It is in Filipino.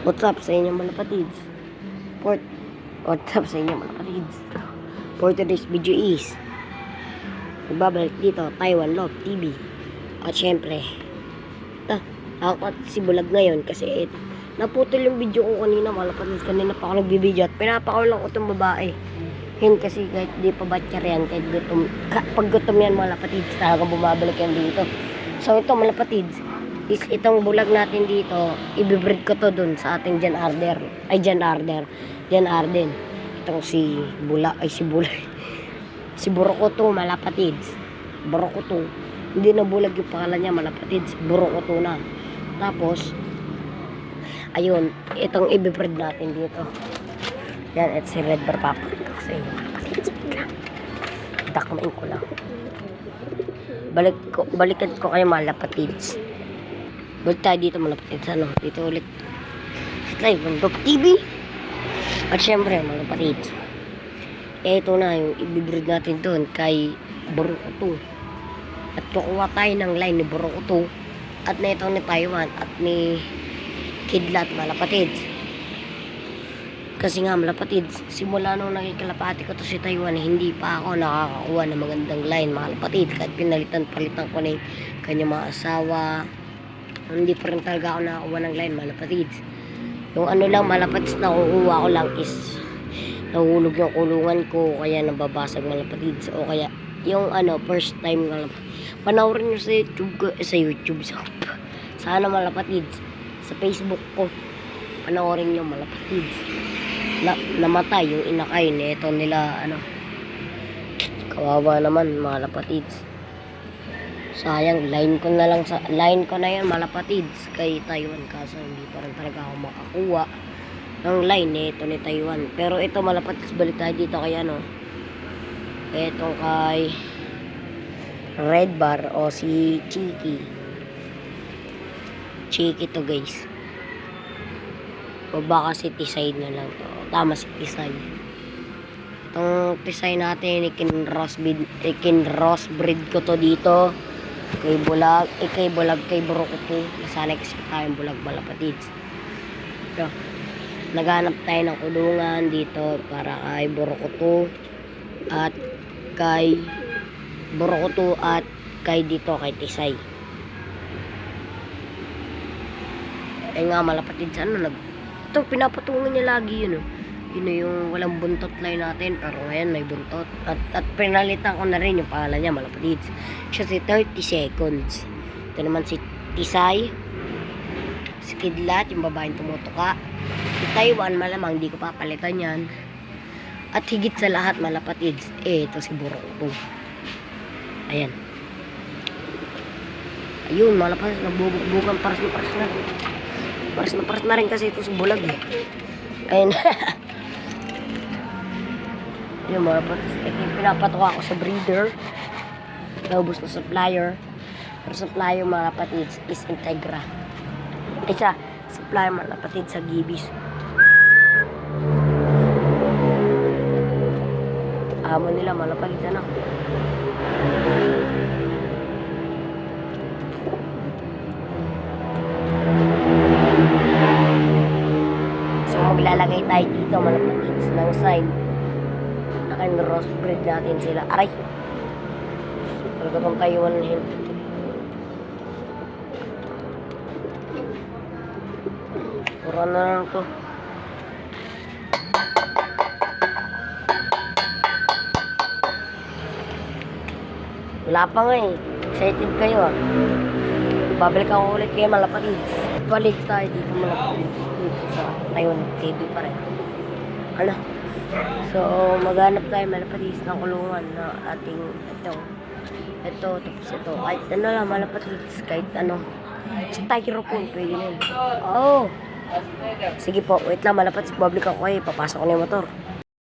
What's up sa inyo mga kapatids? What's up sa inyo mga kapatids? For today's video is magbabalik dito, Taiwan Love TV. At syempre ako si Bulag ngayon kasi naputol yung video ko kanina mga kapatids. Kanina pa ako nagbibideo at pinapakaw lang ko itong babae. Yun kasi kahit di pa batcher yan, kahit gutom, pag gutom yan mga kapatids, talagang bumabalik yan dito. So ito mga kapatids, itong bulag natin dito, ibibreed ko to dun sa ating Jan Arden. Itong si Burokoto malapatids. Burokoto. Hindi na bulag yung pangalan niya malapatids. Burokoto na. Tapos, ayun, itong ibibreed natin dito. Yan, at si Red Bear papakita ko sa inyo malapatids. Dakmain ko lang. Balikan ko kayo malapatids. Balik tayo dito malapatids. Dito ulit live ng Dog TV. At syempre malapatids, ito na yung ibibreed natin doon kay Burokoto. At kukuha tayo ng line ni Burokoto at na ito ni Taiwan at ni Kidlat malapatids. Kasi nga malapatids, simula nung nakikalapati ko to si Taiwan, hindi pa ako nakakakuha ng magandang line malapatids. Kahit palitan ko na yung kanyang mga asawa, hindi pa rin talaga ako nakakuha ng line malapatids. Yung ano lang malapatids na kukuha ko lang is nahulog yung kulungan ko, kaya nababasag malapatids. O kaya yung first time panoorin nyo sa YouTube, sana malapatids. Sa Facebook ko panoorin nyo malapatids. Namatay yung inakay nito nila kawawa naman malapatids. Sayang, line ko na yan malapatids kay Taiwan, kaso hindi pa rin talaga ako makakuha ng line nito ni Taiwan. Pero ito malapatids, balik tayo dito kay etong kay Red Bear o si Chiki to guys, o baka si Tisay na lang to. Tama, si Tisay. Itong Tisay natin ikin-crossbreed ko to dito kay Bulag, kay Burokoto. Nasanay kasi tayong bulag malapatids. So, naghanap tayo ng kulungan dito para kay Burokoto at kay dito kay Tisay. Nga malapatids, ito pinapatungan niya lagi yun yung walang buntot line natin, pero ngayon may buntot. At pinalitan ko na rin yung pangalan niya malapatids. Siya si 30 seconds. Ito naman si Tisay, si Kidlat, yung babaeng tumutuka. Si Taiwan, malamang di ko papalitan yan. At higit sa lahat malapatids, ito si Burokoto. Ayan, malapatids, nagbubukbukan paras na rin kasi ito si Bulag ayun. Yung malapatids, pinapatuka ko sa breeder. Naubos na supplier. Pero supplier malapatids is Integra. Isa supplier malapatids sa Gibis. Amo nila malapatids So maglalagay tayo dito malapatids ng sign na crossbreed natin sila. Aray, talaga itong Taiwan hen. Pura na lang to. Wala pa nga excited kayo Babalik ako ulit kayo malapatids. Balik tayo dito malapatids, dito sa Taiwan TV pa rin. So maghanap tayo malapatids ng kulungan na ating ito tapos ito kahit lang malapatids, kahit styrofoam pwede na yun. Sige po, wait lang malapatids, babalik ako papasok ko na yung motor.